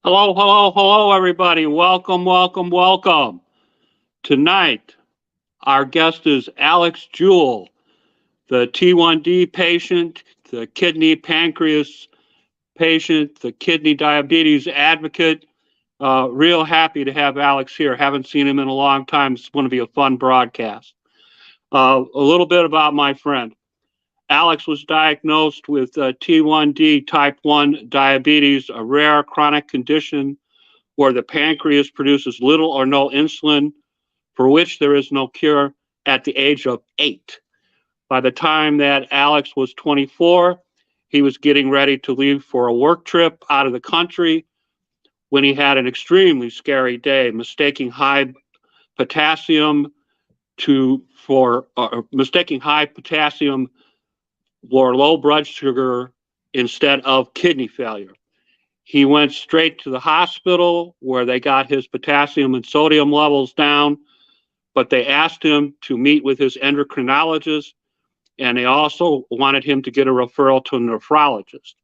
Hello, hello, hello, everybody. Welcome, welcome, welcome. Tonight, our guest is Alex Jewell, the T1D patient, the kidney pancreas patient, the kidney diabetes advocate. Real happy to have Alex here. Haven't seen him in a long time. It's going to be a fun broadcast. A little bit about my friend. Alex was diagnosed with T1D type 1 diabetes, a rare chronic condition where the pancreas produces little or no insulin, for which there is no cure, at the age of 8. By the time that Alex was 24, he was getting ready to leave for a work trip out of the country when he had an extremely scary day, mistaking high potassium for low blood sugar instead of kidney failure. He went straight to the hospital where they got his potassium and sodium levels down, but they asked him to meet with his endocrinologist, and they also wanted him to get a referral to a nephrologist.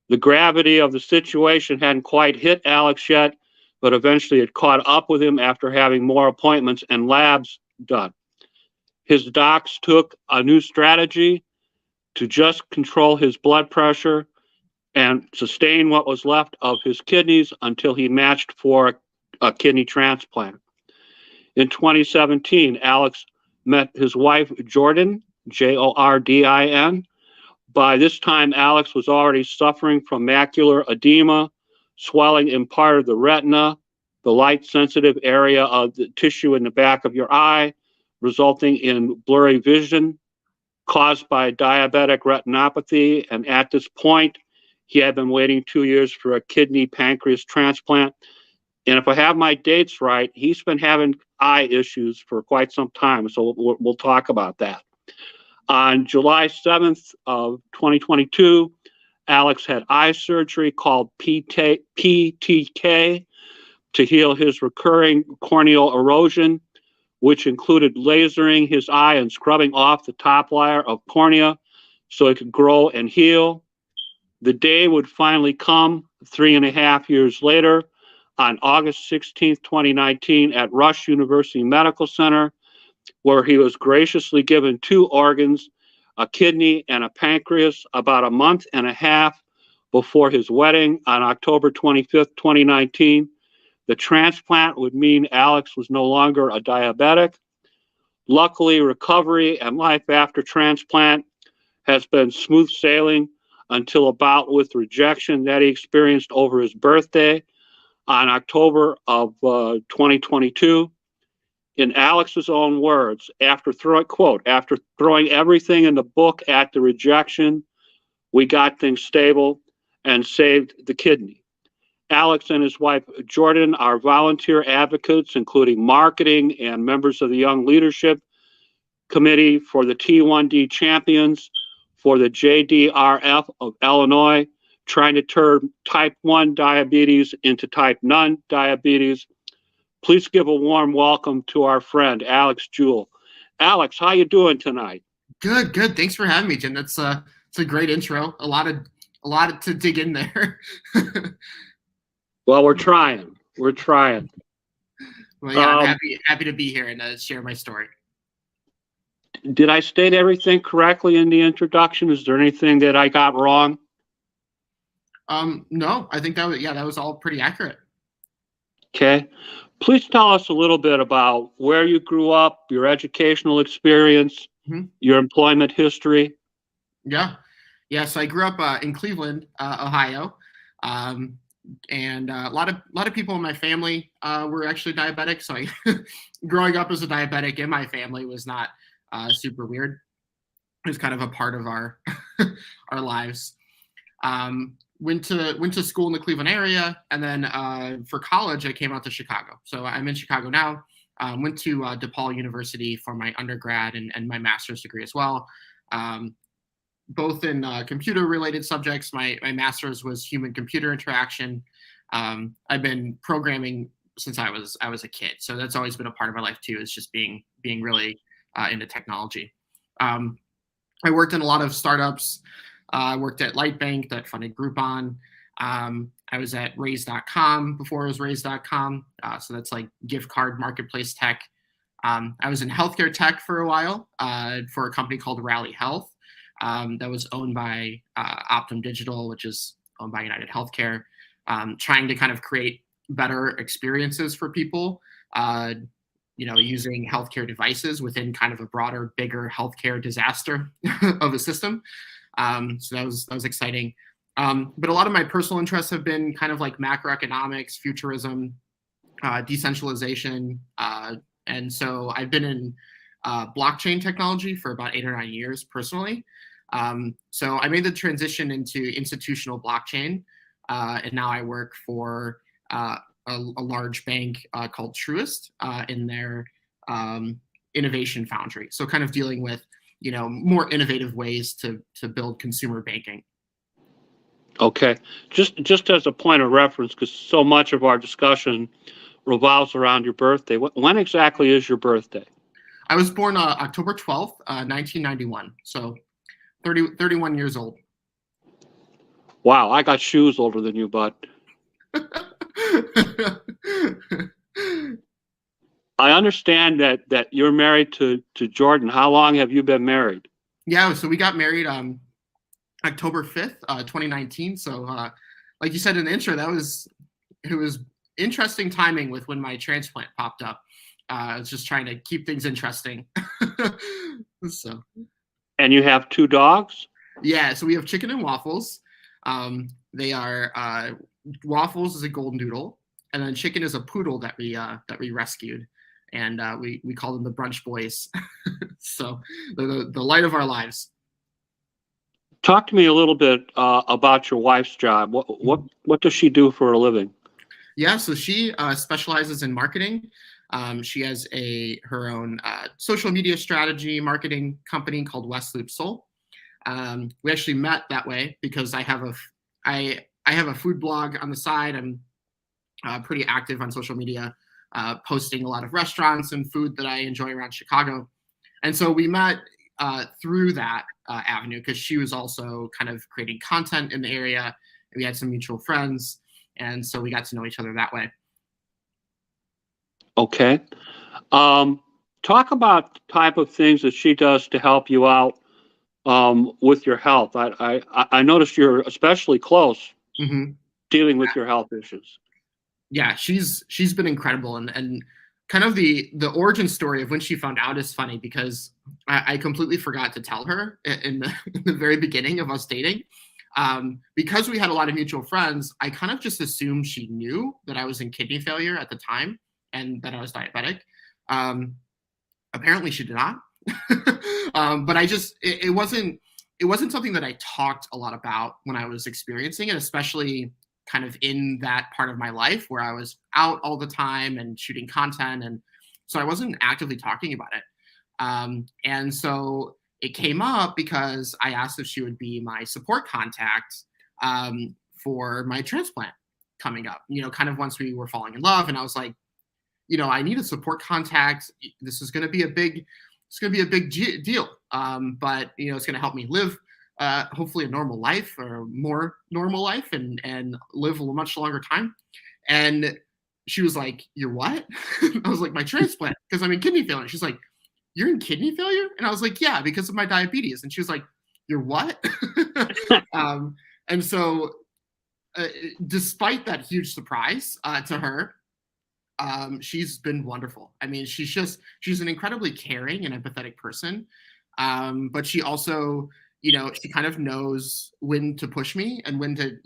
The gravity of the situation hadn't quite hit Alex yet, but eventually it caught up with him after having more appointments and labs done. His docs took a new strategy to just control his blood pressure and sustain what was left of his kidneys until he matched for a kidney transplant. In 2017, Alex met his wife, Jordan, Jordin. By this time, Alex was already suffering from macular edema, swelling in part of the retina, the light-sensitive area of the tissue in the back of your eye, resulting in blurry vision caused by diabetic retinopathy. And at this point, he had been waiting 2 years for a kidney pancreas transplant. And if I have my dates right, he's been having eye issues for quite some time. So we'll talk about that. On July 7th of 2022, Alex had eye surgery called PTK to heal his recurring corneal erosion, which included lasering his eye and scrubbing off the top layer of cornea so it could grow and heal. The day would finally come 3.5 years later on August 16th, 2019 at Rush University Medical Center, where he was graciously given 2 organs, a kidney and a pancreas, about a month and a half before his wedding on October 25th, 2019. The transplant would mean Alex was no longer a diabetic. Luckily, recovery and life after transplant has been smooth sailing until a bout with rejection that he experienced over his birthday on October of 2022. In Alex's own words, after throwing everything in the book at the rejection, we got things stable and saved the kidney. Alex and his wife, Jordan, are volunteer advocates, including marketing and members of the Young Leadership Committee for the T1D Champions, for the JDRF of Illinois, trying to turn type 1 diabetes into type 9 diabetes. Please give a warm welcome to our friend, Alex Jewell. Alex, how you doing tonight? Good. Thanks for having me, Jim. It's a great intro. A lot to dig in there. Well, we're trying. Well, yeah, I'm happy to be here and share my story. Did I state everything correctly in the introduction? Is there anything that I got wrong? No, I think that was all pretty accurate. Okay. Please tell us a little bit about where you grew up, your educational experience, your employment history. Yeah. So I grew up in Cleveland, Ohio, and a lot of people in my family were actually diabetic. So growing up as a diabetic in my family was not super weird. It was kind of a part of our our lives. Went to school in the Cleveland area, and then for college I came out to Chicago. So I'm in Chicago now. Went to DePaul University for my undergrad and my master's degree as well, both in computer related subjects. My master's was human computer interaction. I've been programming since I was a kid, so that's always been a part of my life too, is just being really into technology. I worked in a lot of startups. I worked at Lightbank that funded Groupon. I was at raise.com before it was raise.com. So that's like gift card marketplace tech. I was in healthcare tech for a while for a company called Rally Health that was owned by Optum Digital, which is owned by United Healthcare, trying to kind of create better experiences for people, using healthcare devices within kind of a broader, bigger healthcare disaster of a system. So that was exciting. But a lot of my personal interests have been kind of like macroeconomics, futurism, decentralization. And so I've been in blockchain technology for about 8 or 9 years personally. So I made the transition into institutional blockchain. And now I work for a large bank called Truist in their innovation foundry. So kind of dealing with, more innovative ways to build consumer banking. Okay. Just as a point of reference, because so much of our discussion revolves around your birthday. When exactly is your birthday? I was born October 12th, 1991. So 31 years old. Wow, I got shoes older than you, bud. I understand that you're married to Jordan. How long have you been married? Yeah, so we got married October 5th, 2019. So like you said in the intro, it was interesting timing with when my transplant popped up. I was just trying to keep things interesting. So. And you have 2 dogs? Yeah, so we have Chicken and Waffles. They are Waffles is a golden doodle, and then Chicken is a poodle that we rescued, and we call them the Brunch Boys. So the light of our lives. Talk to me a little bit about your wife's job. What does she do for a living? Yeah, so she specializes in marketing. She has her own social media strategy marketing company called West Loop Soul. We actually met that way because I have a food blog on the side. I'm pretty active on social media, posting a lot of restaurants and food that I enjoy around Chicago. And so we met through that avenue because she was also kind of creating content in the area. We had some mutual friends, and so we got to know each other that way. Okay. Talk about the type of things that she does to help you out with your health. I noticed you're especially close dealing with your health issues. Yeah, she's been incredible, and kind of the origin story of when she found out is funny because I completely forgot to tell her in the very beginning of us dating. Because we had a lot of mutual friends, I kind of just assumed she knew that I was in kidney failure at the time and that I was diabetic. Apparently she did not. But it wasn't something that I talked a lot about when I was experiencing it, especially kind of in that part of my life where I was out all the time and shooting content. And so I wasn't actively talking about it. And so it came up because I asked if she would be my support contact for my transplant coming up, kind of once we were falling in love. And I was like, I need a support contact. This is going to be a big deal. But, it's going to help me live hopefully a normal life or more normal life and live a much longer time. And she was like, "You're what?" I was like, "My transplant, because I'm in kidney failure." She's like, "You're in kidney failure?" And I was like, "Yeah, because of my diabetes." And she was like, "You're what?" And so despite that huge surprise to her, she's been wonderful. I mean, she's an incredibly caring and empathetic person. But she also, she kind of knows when to push me and when to,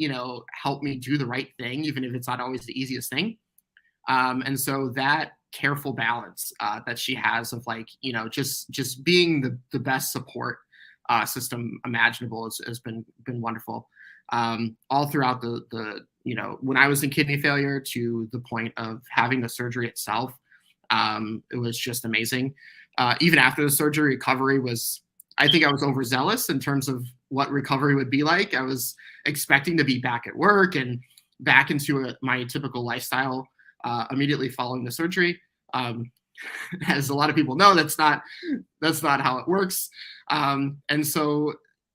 help me do the right thing, even if it's not always the easiest thing. And so that careful balance that she has of just being the best support system imaginable has been wonderful. All throughout the when I was in kidney failure to the point of having the surgery itself, it was just amazing. Even after the surgery, recovery was, I think I was overzealous in terms of what recovery would be like. I was expecting to be back at work and back into my typical lifestyle immediately following the surgery. As a lot of people know, that's not how it works. And so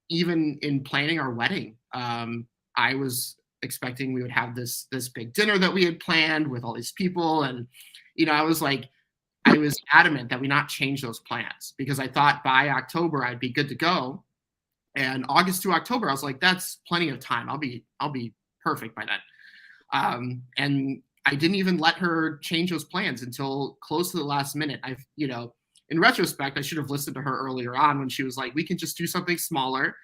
even in planning our wedding, I was expecting we would have this big dinner that we had planned with all these people. And, I was adamant that we not change those plans, because I thought by October I'd be good to go. And August to October, I was like, that's plenty of time. I'll be perfect by then. And I didn't even let her change those plans until close to the last minute. In retrospect, I should have listened to her earlier on when she was like, we can just do something smaller.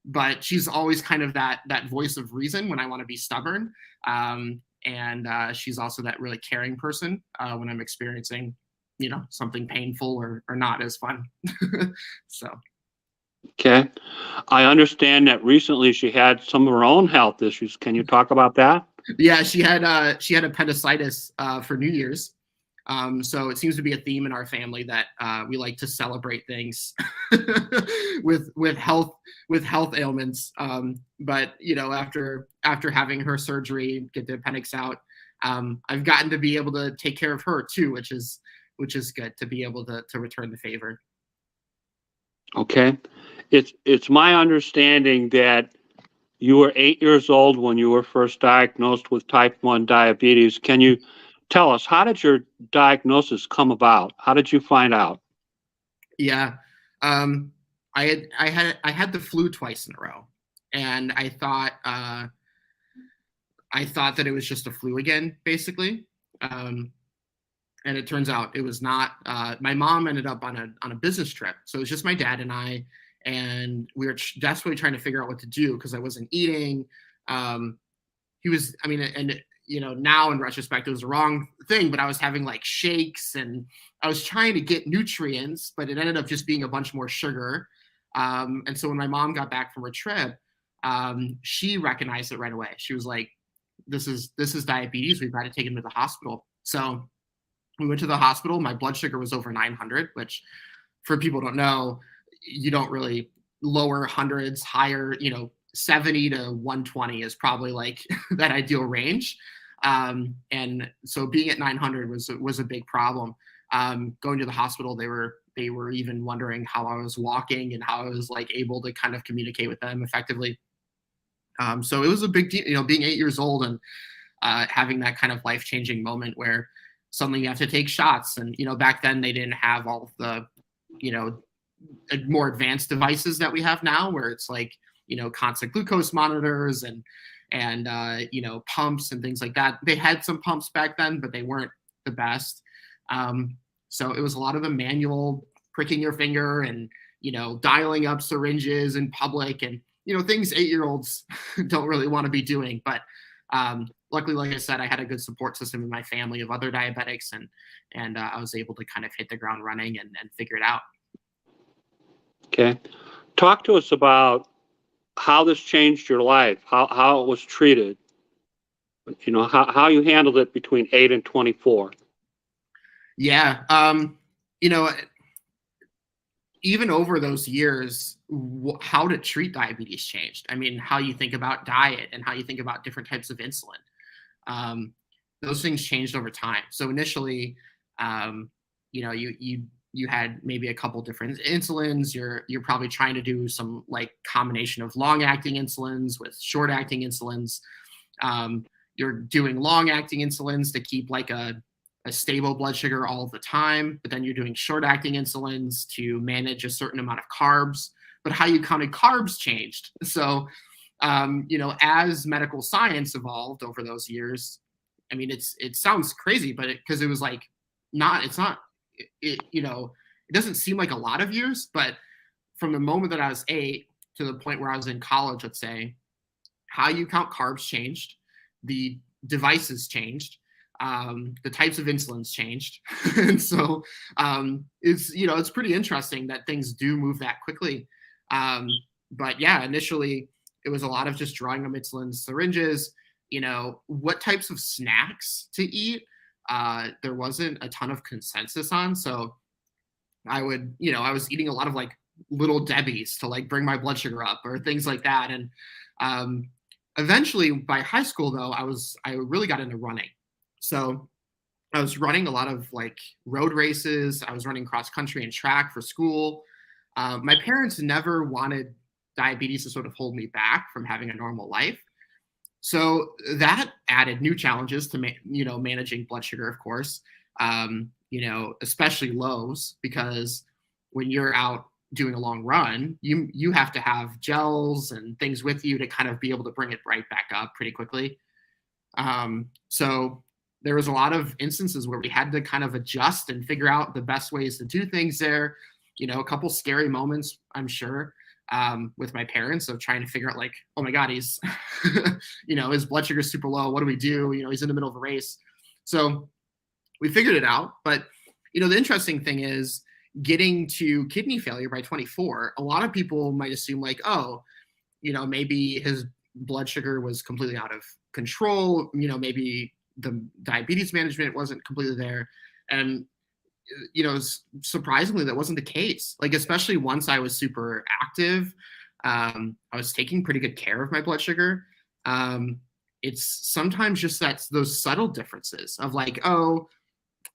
But she's always kind of that voice of reason when I want to be stubborn. And she's also that really caring person when I'm experiencing, something painful or not as fun. So. Okay. I understand that recently she had some of her own health issues. Can you talk about that? Yeah, she had appendicitis for New Year's. So it seems to be a theme in our family that we like to celebrate things with health ailments. But after having her surgery, get the appendix out, I've gotten to be able to take care of her too, which is good to be able to return the favor. Okay. It's my understanding that you were 8 years old when you were first diagnosed with type 1 diabetes. Can you tell us, how did your diagnosis come about? How did you find out? Yeah. I had the flu twice in a row, and I thought that it was just a flu again, basically. And it turns out it was not. My mom ended up on a business trip, so it was just my dad and I, and we were desperately trying to figure out what to do because I wasn't eating. He was, now in retrospect, it was the wrong thing, but I was having like shakes and I was trying to get nutrients, but it ended up just being a bunch more sugar. And so when my mom got back from her trip, she recognized it right away. She was like, this is diabetes. We've got to take him to the hospital. So we went to the hospital. My blood sugar was over 900, which for people who don't know, you don't really lower hundreds, higher, 70 to 120 is probably like that ideal range. And so being at 900 was a big problem. Going to the hospital, they were even wondering how I was walking and how I was like able to kind of communicate with them effectively. So it was a big deal, being 8 years old and having that kind of life-changing moment where suddenly you have to take shots. And, back then they didn't have all of the, more advanced devices that we have now, where it's like, constant glucose monitors and pumps and things like that. They had some pumps back then, but they weren't the best. So it was a lot of the manual pricking your finger and, dialing up syringes in public and, things 8-year-olds don't really want to be doing. But luckily, like I said, I had a good support system in my family of other diabetics, and I was able to kind of hit the ground running and figure it out. Okay. Talk to us about how this changed your life, how it was treated, how you handled it between 8 and 24. Yeah. Even over those years, how to treat diabetes changed. I mean, how you think about diet and how you think about different types of insulin. Those things changed over time. So initially, you had maybe a couple different insulins. You're probably trying to do some like combination of long-acting insulins with short-acting insulins. You're doing long-acting insulins to keep like a stable blood sugar all the time, but then you're doing short-acting insulins to manage a certain amount of carbs. But how you counted carbs changed. So, as medical science evolved over those years, I mean, it sounds crazy, but because it was like it doesn't seem like a lot of years, but from the moment that I was 8 to the point where I was in college, let's say, how you count carbs changed, the devices changed, the types of insulins changed. And so it's pretty interesting that things do move that quickly. But yeah, initially it was a lot of just drawing them insulin syringes, what types of snacks to eat. There wasn't a ton of consensus on. So I was eating a lot of like Little Debbie's to like bring my blood sugar up or things like that. And eventually by high school though, I really got into running. So I was running a lot of like road races. I was running cross country and track for school. My parents never wanted diabetes to sort of hold me back from having a normal life. So that added new challenges to managing blood sugar, of course. Especially lows, because when you're out doing a long run, you have to have gels and things with you to kind of be able to bring it right back up pretty quickly. So there was a lot of instances where we had to kind of adjust and figure out the best ways to do things there. A couple scary moments, I'm sure, with my parents, of trying to figure out, like, oh my God, he's, his blood sugar is super low. What do we do? He's in the middle of a race. So we figured it out. But, the interesting thing is, getting to kidney failure by 24, a lot of people might assume, like, oh, maybe his blood sugar was completely out of control. Maybe the diabetes management wasn't completely there. And, surprisingly, that wasn't the case. Like, especially once I was super active, I was taking pretty good care of my blood sugar. It's sometimes just those subtle differences of, like, oh,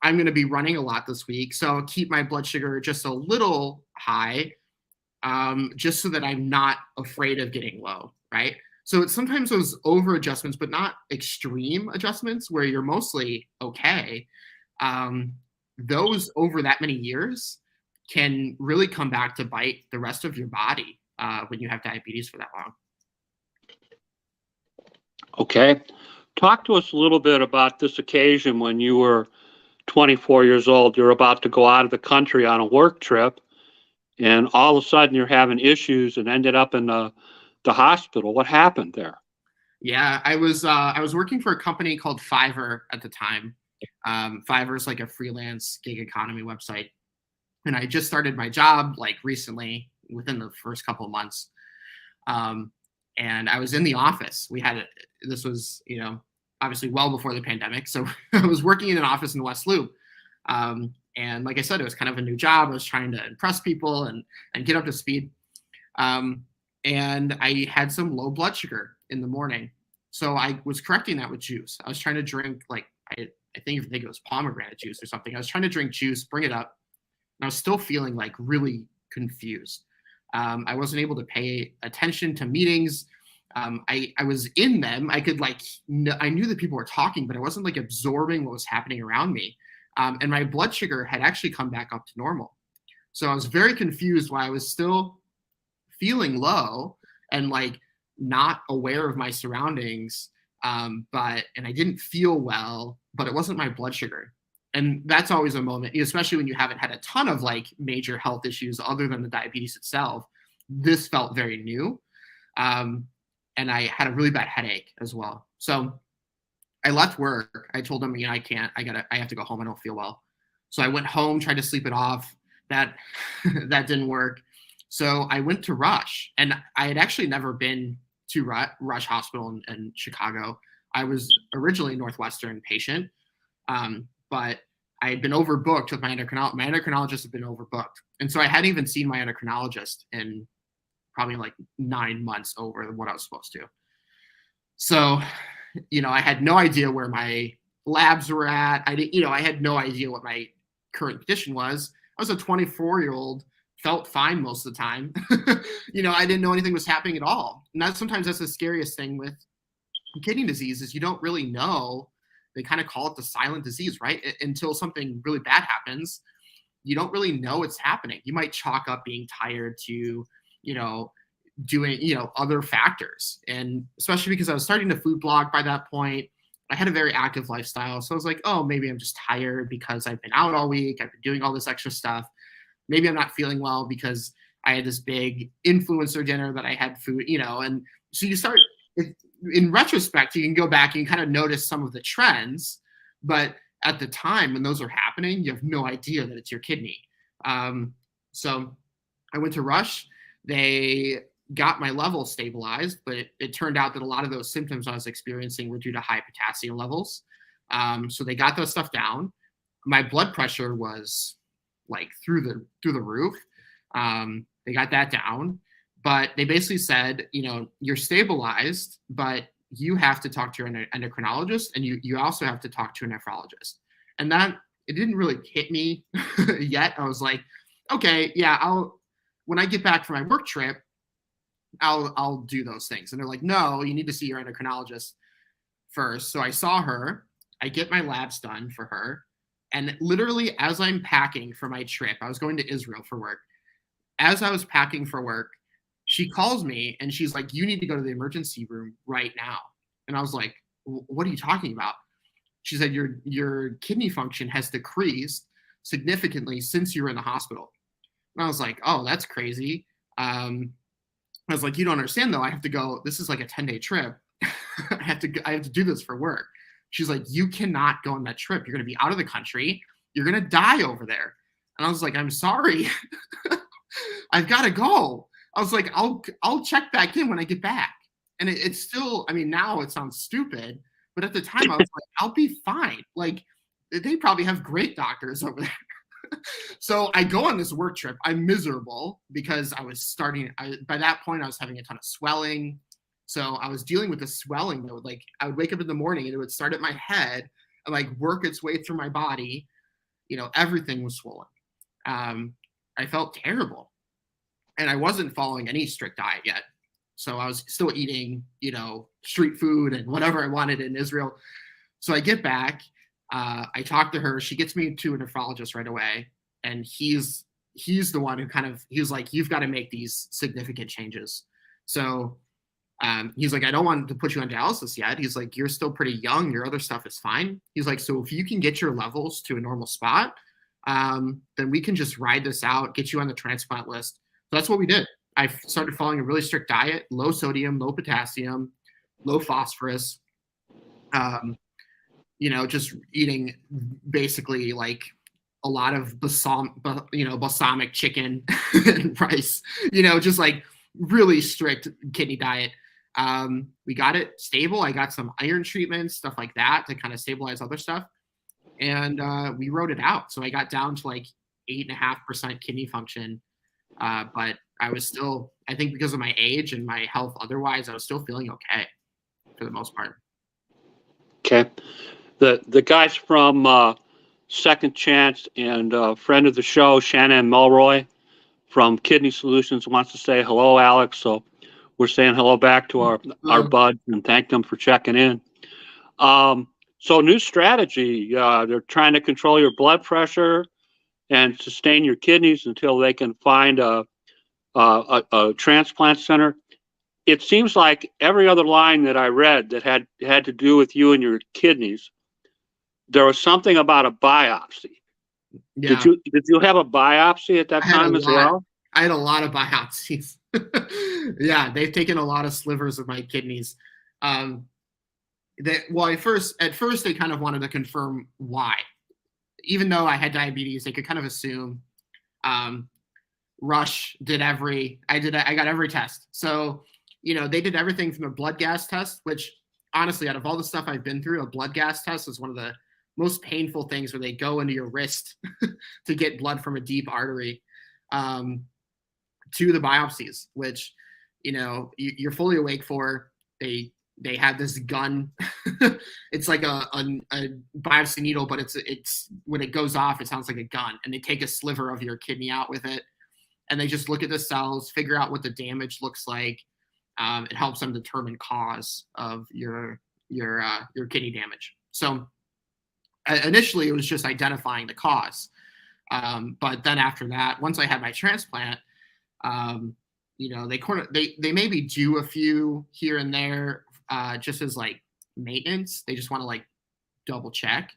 I'm going to be running a lot this week, so I'll keep my blood sugar just a little high, just so that I'm not afraid of getting low, right? So it's sometimes those over adjustments, but not extreme adjustments where you're mostly okay. Those over that many years can really come back to bite the rest of your body when you have diabetes for that long. Okay. Talk to us a little bit about this occasion when you were 24 years old. You're about to go out of the country on a work trip, and all of a sudden you're having issues and ended up in the hospital. What happened there? Yeah, I was working for a company called Fiverr at the time. Fiverr is like a freelance gig economy website, and I just started my job like recently, within the first couple of months. And I was in the office. This was, obviously well before the pandemic. So I was working in an office in the West Loop. And like I said, it was kind of a new job. I was trying to impress people and get up to speed. And I had some low blood sugar in the morning. So I was correcting that with juice. I was trying to drink, like, I think it was pomegranate juice or something. I was trying to drink juice, bring it up. And I was still feeling like really confused. I wasn't able to pay attention to meetings. I was in them. I could I knew that people were talking, but I wasn't like absorbing what was happening around me. And my blood sugar had actually come back up to normal. So I was very confused why I was still feeling low and like not aware of my surroundings. And I didn't feel well, but it wasn't my blood sugar. And that's always a moment, especially when you haven't had a ton of like major health issues other than the diabetes itself. This felt very new. And I had a really bad headache as well. So I left work. I told them, I have to go home. I don't feel well. So I went home, tried to sleep it off. That didn't work. So I went to Rush, and I had actually never been to Rush Hospital in Chicago. I was originally a Northwestern patient, but I had been overbooked with my endocrinologist. My endocrinologist had been overbooked. And so I hadn't even seen my endocrinologist in probably like 9 months over what I was supposed to. So, I had no idea where my labs were at. I had no idea what my current condition was. I was a 24-year-old, felt fine most of the time. I didn't know anything was happening at all. And sometimes that's the scariest thing with kidney disease, is you don't really know. They kind of call it the silent disease, right? Until something really bad happens, you don't really know what's happening. You might chalk up being tired to, doing, other factors. And especially because I was starting to food blog by that point, I had a very active lifestyle. So I was like, oh, maybe I'm just tired because I've been out all week. I've been doing all this extra stuff. Maybe I'm not feeling well because I had this big influencer dinner that I had food, and so you start, in retrospect, you can go back and kind of notice some of the trends, but at the time when those are happening, you have no idea that it's your kidney. So I went to Rush. They got my level stabilized, but it turned out that a lot of those symptoms I was experiencing were due to high potassium levels. So they got those stuff down. My blood pressure was like through the roof. They got that down, but they basically said, you're stabilized, but you have to talk to your endocrinologist, and you also have to talk to a nephrologist. And that, it didn't really hit me yet. I was like, okay, yeah, when I get back from my work trip, I'll do those things. And they're like, no, you need to see your endocrinologist first. So I saw her, I get my labs done for her. And literally as I'm packing for my trip, I was going to Israel for work. As I was packing for work, she calls me and she's like, you need to go to the emergency room right now. And I was like, what are you talking about? She said, your kidney function has decreased significantly since you were in the hospital. And I was like, oh, that's crazy. I was like, you don't understand though. I have to go. This is like a 10-day trip. I have to do this for work. She's like, you cannot go on that trip. You're going to be out of the country. You're going to die over there. And I was like, I'm sorry. I've got to go. I was like, I'll check back in when I get back. And it's still, I mean, now it sounds stupid, but at the time I was like, I'll be fine. Like they probably have great doctors over there. So I go on this work trip. I'm miserable because I was by that point I was having a ton of swelling. So I was dealing with the swelling that would I would wake up in the morning and it would start at my head and work its way through my body. Everything was swollen. I felt terrible. And I wasn't following any strict diet yet. So I was still eating, street food and whatever I wanted in Israel. So I get back, I talk to her. She gets me to a nephrologist right away. And he's the one who he's like, you've got to make these significant changes. So he's like, I don't want to put you on dialysis yet. He's like, you're still pretty young. Your other stuff is fine. He's like, so if you can get your levels to a normal spot, then we can just ride this out, get you on the transplant list. So that's what we did. I started following a really strict diet, low sodium, low potassium, low phosphorus, just eating basically a lot of balsamic chicken and rice, just really strict kidney diet. We got it stable. I got some iron treatments, stuff like that to kind of stabilize other stuff. And we wrote it out. So I got down to 8.5% kidney function. But I was still, I think because of my age and my health otherwise, I was still feeling okay for the most part. Okay. The guys from Second Chance and friend of the show, Shannon Mulroy from Kidney Solutions wants to say hello, Alex. So we're saying hello back to our buds and thank them for checking in. So new strategy, they're trying to control your blood pressure and sustain your kidneys until they can find a transplant center. It seems like every other line that I read that had to do with you and your kidneys, there was something about a biopsy. Yeah. Did you have a biopsy at that time as well? I had a lot of biopsies. Yeah, they've taken a lot of slivers of my kidneys. At first they kind of wanted to confirm why. Even though I had diabetes, they could kind of assume. Rush did I got every test. So, they did everything from a blood gas test, which honestly, out of all the stuff I've been through, a blood gas test is one of the most painful things where they go into your wrist to get blood from a deep artery, to the biopsies, which, you're fully awake for. They have this gun. It's like a biopsy needle, but it's when it goes off, it sounds like a gun. And they take a sliver of your kidney out with it, and they just look at the cells, figure out what the damage looks like. It helps them determine cause of your kidney damage. So initially, it was just identifying the cause, but then after that, once I had my transplant, they maybe do a few here and there. Just as maintenance, they just want to double check.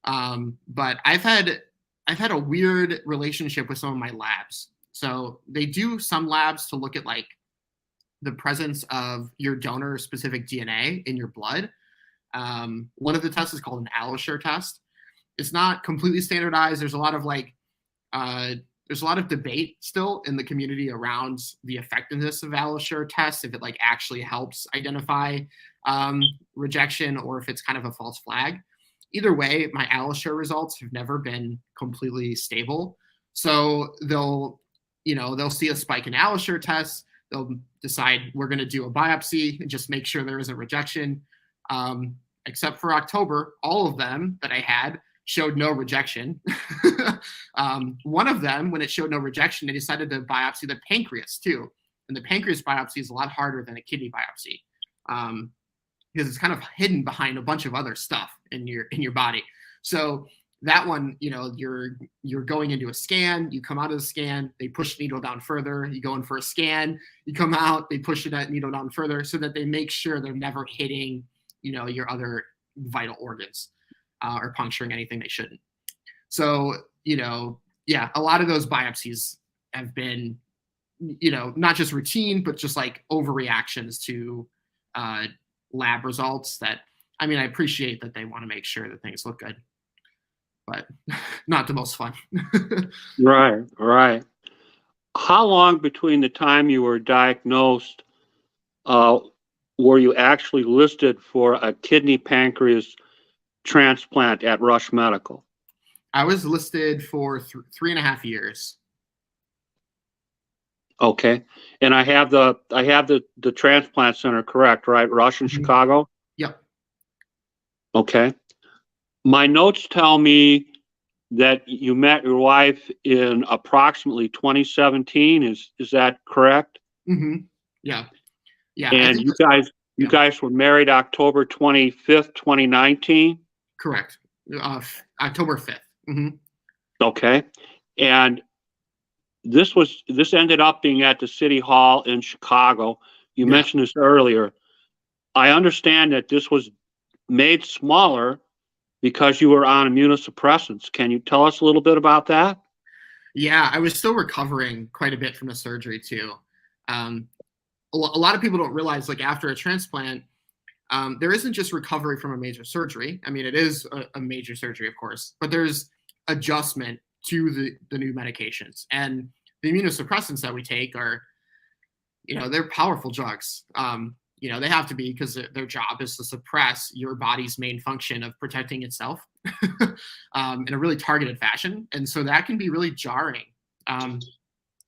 But I've had a weird relationship with some of my labs. So they do some labs to look at the presence of your donor specific DNA in your blood. One of the tests is called an AlloSure test. It's not completely standardized. There's a lot of debate still in the community around the effectiveness of AlloSure tests, if it actually helps identify rejection or if it's kind of a false flag. Either way, my AlloSure results have never been completely stable. So they'll see a spike in AlloSure tests. They'll decide we're going to do a biopsy and just make sure there isn't rejection. Except for October, all of them that I had showed no rejection. One of them, when it showed no rejection, they decided to biopsy the pancreas too. And the pancreas biopsy is a lot harder than a kidney biopsy, because it's kind of hidden behind a bunch of other stuff in your body. So that one, you're going into a scan, you come out of the scan, they push the needle down further, you go in for a scan, you come out, they push that needle down further, so that they make sure they're never hitting, your other vital organs, or puncturing anything they shouldn't. So, yeah, a lot of those biopsies have been, not just routine, but just like overreactions to lab results that, I appreciate that they want to make sure that things look good, but not the most fun. Right. How long between the time you were diagnosed were you actually listed for a kidney pancreas transplant at Rush Medical? I was listed for 3.5 years. Okay, and I have the transplant center, correct? Right, Rush in Chicago. Yep. Okay, my notes tell me that you met your wife in approximately 2017. Is that correct? Mm-hmm. Yeah. And you guys were married October 25th, 2019. Correct. October 5th. Mm-hmm. Okay, and this ended up being at the City Hall in Chicago. You mentioned this earlier. I understand that this was made smaller because you were on immunosuppressants. Can you tell us a little bit about that? Yeah, I was still recovering quite a bit from the surgery too. A lot of people don't realize, like, after a transplant, there isn't just recovery from a major surgery. It is a major surgery, of course, but there's adjustment to the new medications. And the immunosuppressants that we take are, they're powerful drugs. They have to be, because their job is to suppress your body's main function of protecting itself in a really targeted fashion. And so that can be really jarring.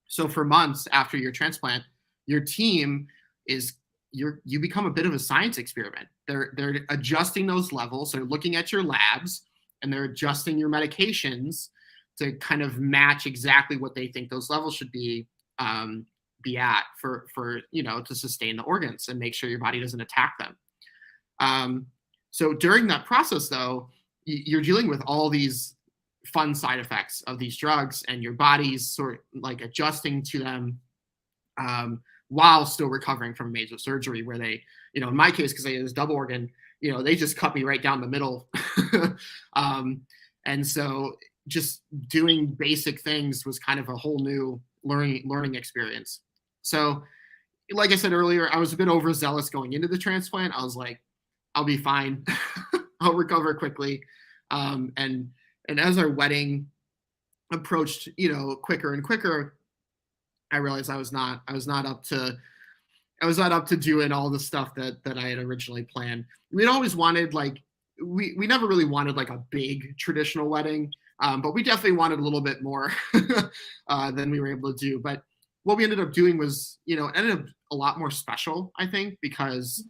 So for months after your transplant, your team you become a bit of a science experiment. They're adjusting those levels. They're looking at your labs, and they're adjusting your medications to kind of match exactly what they think those levels should be at for to sustain the organs and make sure your body doesn't attack them. So during that process, though, you're dealing with all these fun side effects of these drugs, and your body's sort of like adjusting to them while still recovering from major surgery, where they, in my case, because I had this double organ, they just cut me right down the middle. And so just doing basic things was kind of a whole new learning experience. So like I said earlier, I was a bit overzealous going into the transplant. I was like, I'll be fine. I'll recover quickly. And as our wedding approached, quicker and quicker, I realized I was not up to doing all the stuff that I had originally planned. We'd always wanted, like, we never really wanted like a big traditional wedding, but we definitely wanted a little bit more than we were able to do. But what we ended up doing was, ended up a lot more special, I think, because,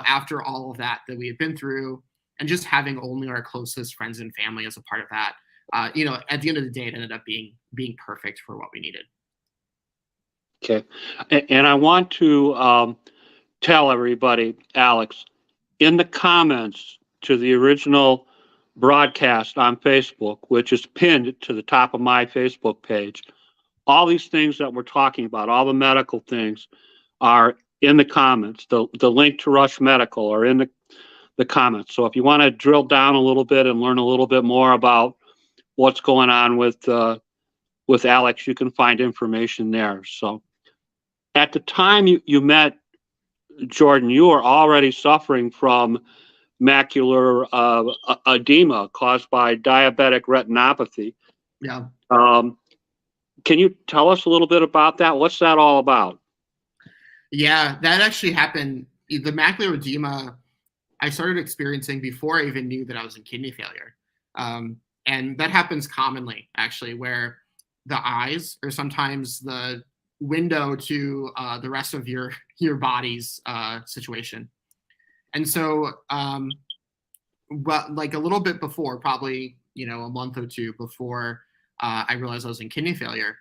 after all of that we had been through, and just having only our closest friends and family as a part of that, at the end of the day, it ended up being perfect for what we needed. Okay, and I want to tell everybody, Alex, in the comments to the original broadcast on Facebook, which is pinned to the top of my Facebook page, all these things that we're talking about, all the medical things, are in the comments. The link to Rush Medical are in the comments. So if you want to drill down a little bit and learn a little bit more about what's going on with Alex, you can find information there. So at the time you met Jordan, you were already suffering from macular edema caused by diabetic retinopathy. Yeah. Can you tell us a little bit about that? What's that all about? Yeah, that actually happened. The macular edema I started experiencing before I even knew that I was in kidney failure. And that happens commonly, actually, where the eyes are sometimes the window to the rest of your body's situation. And so, but like a little bit before, probably, a month or two before I realized I was in kidney failure,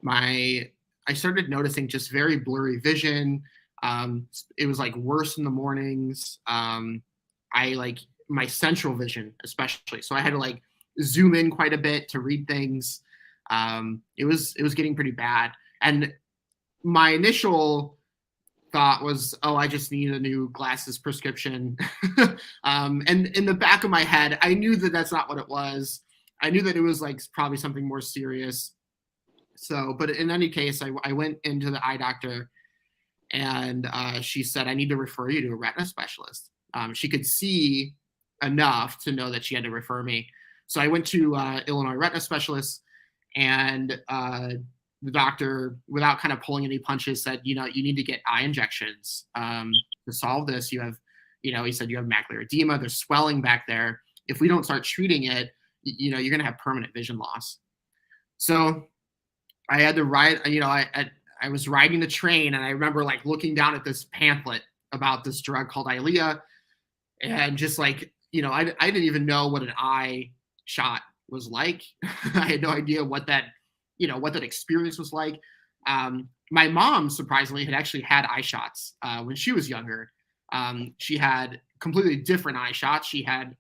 I I started noticing just very blurry vision. It was like worse in the mornings. I like my central vision, especially. So I had to like zoom in quite a bit to read things. It was getting pretty bad. And my initial thought was, oh, I just need a new glasses prescription. And in the back of my head, I knew that that's not what it was. I knew that it was like probably something more serious. So, but in any case, I went into the eye doctor, and she said, I need to refer you to a retina specialist. She could see enough to know that she had to refer me. So I went to Illinois retina specialist, and the doctor, without kind of pulling any punches, said, you need to get eye injections to solve this. You have, he said, you have macular edema. There's swelling back there. If we don't start treating it, you're going to have permanent vision loss. So I had to ride, I was riding the train, and I remember like looking down at this pamphlet about this drug called Eylea, and just like, I didn't even know what an eye shot was like. I had no idea what that experience was like. My mom, surprisingly, had actually had eye shots when she was younger. She had completely different eye shots. She had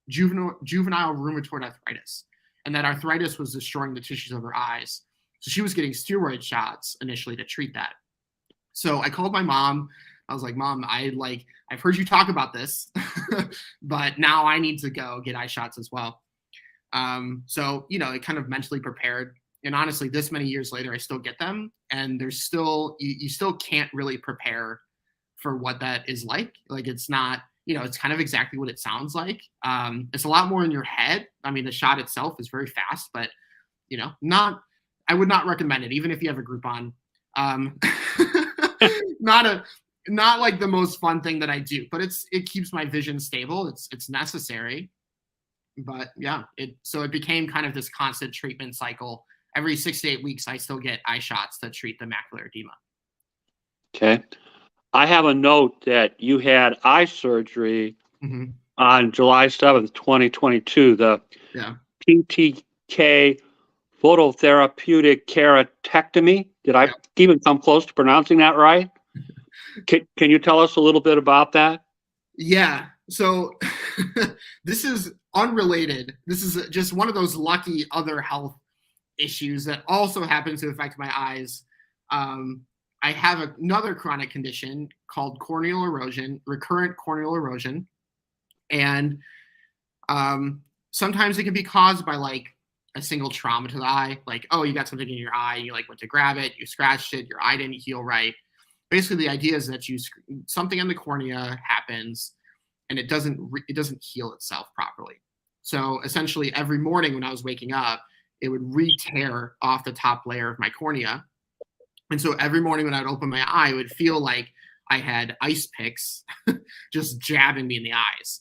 juvenile rheumatoid arthritis, and that arthritis was destroying the tissues of her eyes. So she was getting steroid shots initially to treat that. So I called my mom. I was like, Mom, I've heard you talk about this, but now I need to go get eye shots as well. So, it kind of mentally prepared. And honestly, this many years later, I still get them. And there's still, you still can't really prepare for what that is like. Like, it's not, it's kind of exactly what it sounds like. It's a lot more in your head. I mean, the shot itself is very fast, but, I would not recommend it, even if you have a Groupon. Not like the most fun thing that I do, but it keeps my vision stable. It's necessary. But yeah, so it became kind of this constant treatment cycle. Every 6 to 8 weeks, I still get eye shots to treat the macular edema. Okay. I have a note that you had eye surgery on July 7th, 2022, the PTK phototherapeutic keratectomy. Did I even come close to pronouncing that right? Can you tell us a little bit about that? Yeah. So this is unrelated. This is just one of those lucky other health issues that also happens to affect my eyes. I have another chronic condition called corneal erosion, recurrent corneal erosion. And sometimes it can be caused by like a single trauma to the eye. Like, oh, you got something in your eye, you like went to grab it, you scratched it, your eye didn't heal right. Basically, the idea is that something in the cornea happens, and it doesn't heal itself properly. So essentially, every morning when I was waking up, it would re-tear off the top layer of my cornea. And so every morning when I'd open my eye, it would feel like I had ice picks just jabbing me in the eyes.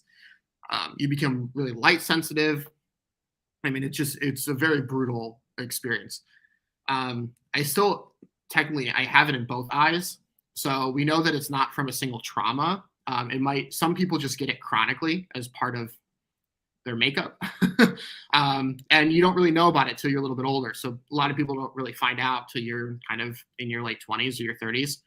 You become really light sensitive. I mean, it's a very brutal experience. I have it in both eyes. So we know that it's not from a single trauma. Some people just get it chronically as part of their makeup. And you don't really know about it till you're a little bit older. So a lot of people don't really find out till you're kind of in your late 20s or your 30s.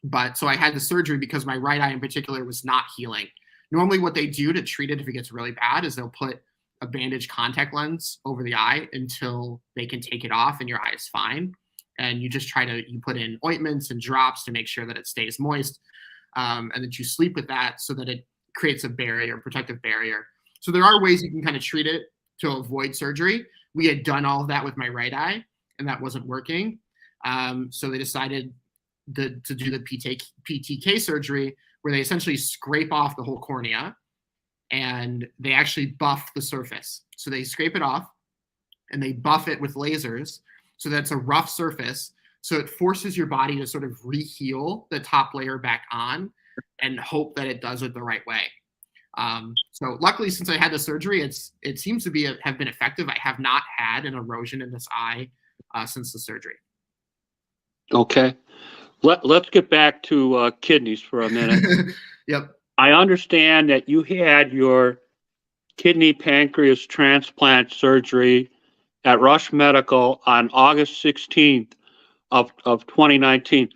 But so I had the surgery because my right eye in particular was not healing. Normally what they do to treat it if it gets really bad is they'll put a bandage contact lens over the eye until they can take it off and your eye is fine. And you just you put in ointments and drops to make sure that it stays moist. And that you sleep with that so that it creates a protective barrier. So there are ways you can kind of treat it to avoid surgery. We had done all of that with my right eye, and that wasn't working. So they decided to do the PTK surgery, where they essentially scrape off the whole cornea, and they actually buff the surface. So they scrape it off, and they buff it with lasers, so that's a rough surface. So it forces your body to sort of re-heal the top layer back on and hope that it does it the right way. So luckily, since I had the surgery, it seems to have been effective. I have not had an erosion in this eye since the surgery. Okay. Let's get back to kidneys for a minute. Yep. I understand that you had your kidney pancreas transplant surgery at Rush Medical on August 16th of 2019.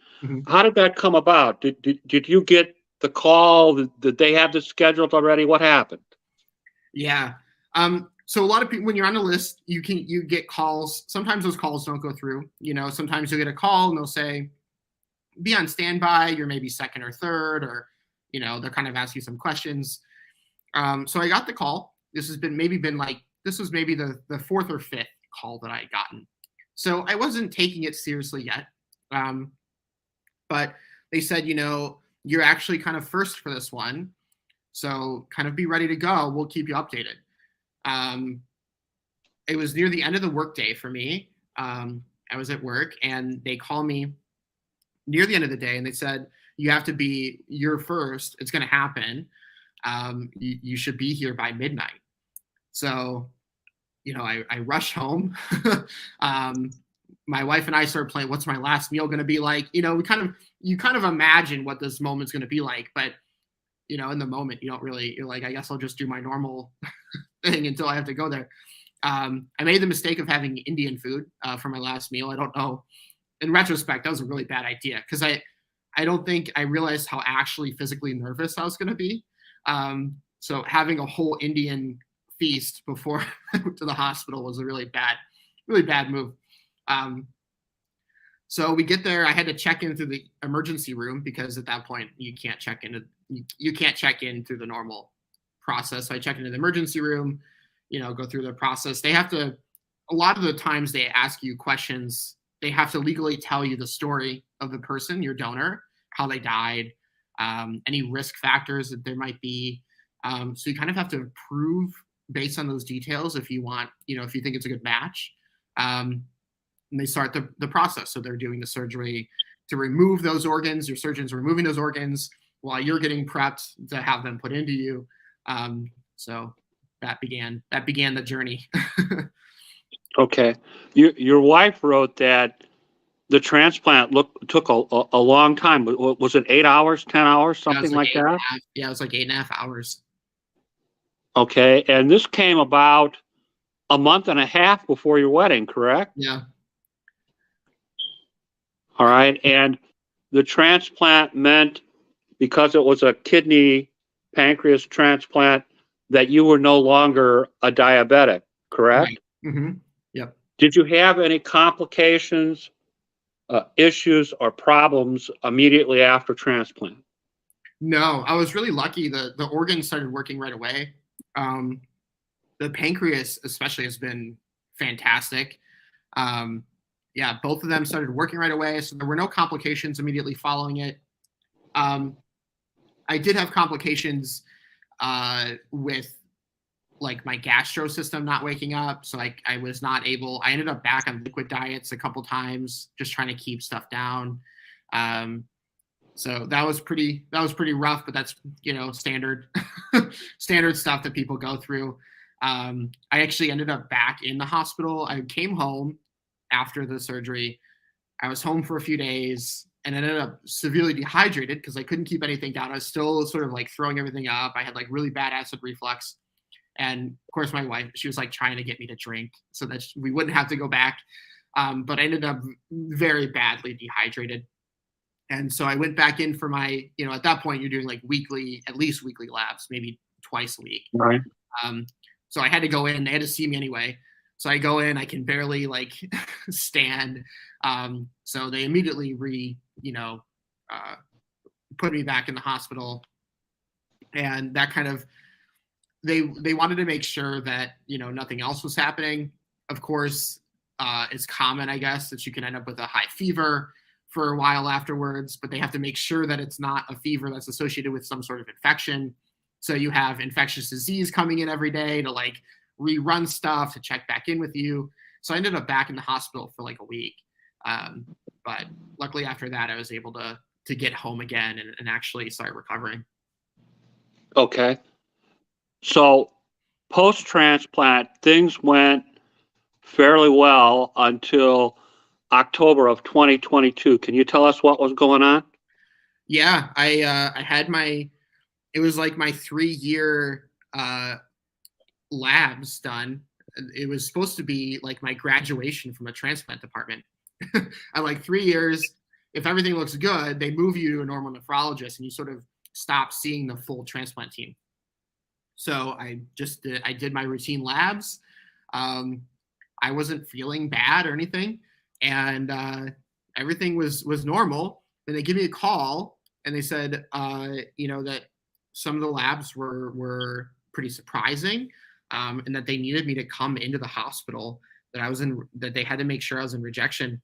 How did that come about? Did you get the call? Did they have this scheduled already? What happened? Yeah. So a lot of people, when you're on the list, you get calls. Sometimes those calls don't go through. Sometimes you'll get a call and they'll say, be on standby. You're maybe second or third, or they'll kind of ask you some questions. So I got the call. This was maybe the fourth or fifth call that I had gotten. So I wasn't taking it seriously yet. But they said, you're actually kind of first for this one. So kind of be ready to go. We'll keep you updated. It was near the end of the workday for me. I was at work and they called me near the end of the day and they said, you're first. It's going to happen. You should be here by midnight. So, I rushed home. My wife and I started playing, what's my last meal going to be like? You kind of imagine what this moment's going to be like, but in the moment, you're like, I guess I'll just do my normal thing until I have to go there. I made the mistake of having Indian food for my last meal. I don't know. In retrospect, that was a really bad idea because I don't think I realized how actually physically nervous I was going to be. So having a whole Indian feast before I went to the hospital was a really bad move. So we get there. I had to check in through the emergency room because at that point you can't check in through the normal process. So I check into the emergency room, go through the process. A lot of the times they ask you questions. They have to legally tell you the story of the person, your donor, how they died, any risk factors that there might be. So you kind of have to prove based on those details if you want, if you think it's a good match. And they start the process. So they're doing the surgery to remove those organs. Your surgeon's removing those organs while you're getting prepped to have them put into you. So that began the journey. Okay. Your wife wrote that the transplant took a long time. Was it 8 hours, 10 hours, something like that? Yeah, it was like 8.5 hours. Okay. And this came about a month and a half before your wedding, correct? Yeah. All right. And the transplant meant, because it was a kidney pancreas transplant, that you were no longer a diabetic, correct? Right. Mm-hmm. Yep. Did you have any complications, issues, or problems immediately after transplant? No, I was really lucky. The organs started working right away. The pancreas especially has been fantastic. Yeah, both of them started working right away, so there were no complications immediately following it. I did have complications with like my gastro system not waking up, so I was not able. I ended up back on liquid diets a couple times, just trying to keep stuff down. So that was pretty rough, but that's standard standard stuff that people go through. I actually ended up back in the hospital. I came home after the surgery. I was home for a few days and ended up severely dehydrated because I couldn't keep anything down. I was still sort of like throwing everything up. I had like really bad acid reflux. And of course, my wife, she was like trying to get me to drink so that we wouldn't have to go back. But I ended up very badly dehydrated. And so I went back in for my, at that point you're doing like at least weekly labs, maybe twice a week. Right. So I had to go in. They had to see me anyway. So I go in. I can barely like stand. So they immediately put me back in the hospital, and that kind of they wanted to make sure that nothing else was happening. Of course, it's common, I guess, that you can end up with a high fever for a while afterwards, but they have to make sure that it's not a fever that's associated with some sort of infection. So you have infectious disease coming in every day to like rerun stuff, to check back in with you. So I ended up back in the hospital for like a week. But luckily after that, I was able to get home again and actually start recovering. Okay. So post-transplant, things went fairly well until October of 2022. Can you tell us what was going on? Yeah, I had it was like my 3-year labs done. it was supposed to be like my graduation from a transplant department. At like 3 years, if everything looks good, they move you to a normal nephrologist and you sort of stop seeing the full transplant team. So I did my routine labs. I wasn't feeling bad or anything, and everything was normal. And they give me a call and they said, that some of the labs were pretty surprising, and that they needed me to come into the hospital, that they had to make sure I was in rejection.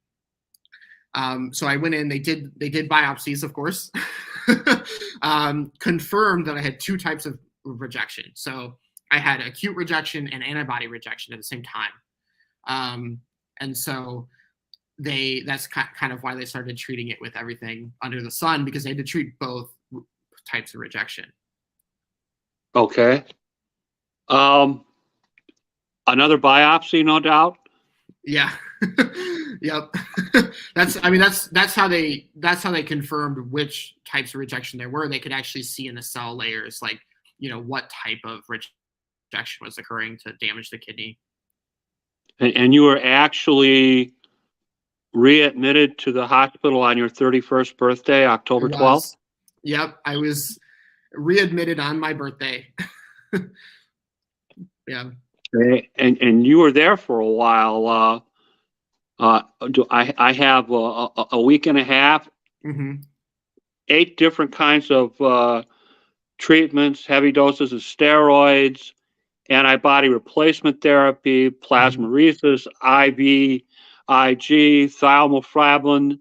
So I went in. They did biopsies, of course, confirmed that I had 2 types of rejection. So I had acute rejection and antibody rejection at the same time. And so that's kind of why they started treating it with everything under the sun, because they had to treat both types of rejection. Okay. Another biopsy, no doubt. Yeah. Yep. That's how they confirmed which types of rejection there were. They could actually see in the cell layers, like, what type of rejection was occurring to damage the kidney. And you were actually readmitted to the hospital on your 31st birthday, October 12th? Yep, I was readmitted on my birthday. Yeah. And you were there for a while. I have a week and a half, 8 different kinds of treatments, heavy doses of steroids, antibody replacement therapy, plasmapheresis, IV, IG, thiomulfrablin,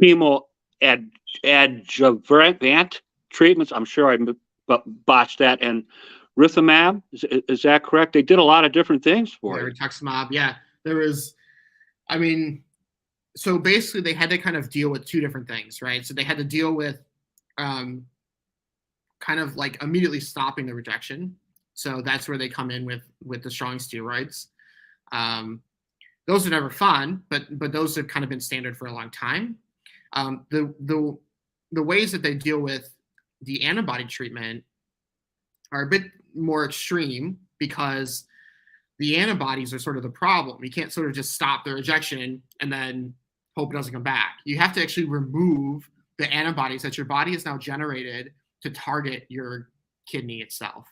chemo adjuvant treatments. I'm sure I botched that. And rituximab, is that correct? They did a lot of different things for you. Rituximab, yeah. There was, so basically they had to kind of deal with 2 different things, right? So they had to deal with kind of like immediately stopping the rejection. So that's where they come in with the strong steroids. Those are never fun, but those have kind of been standard for a long time. The ways that they deal with the antibody treatment are a bit more extreme, because the antibodies are sort of the problem. You can't sort of just stop the rejection and then hope it doesn't come back. You have to actually remove the antibodies that your body has now generated to target your kidney itself.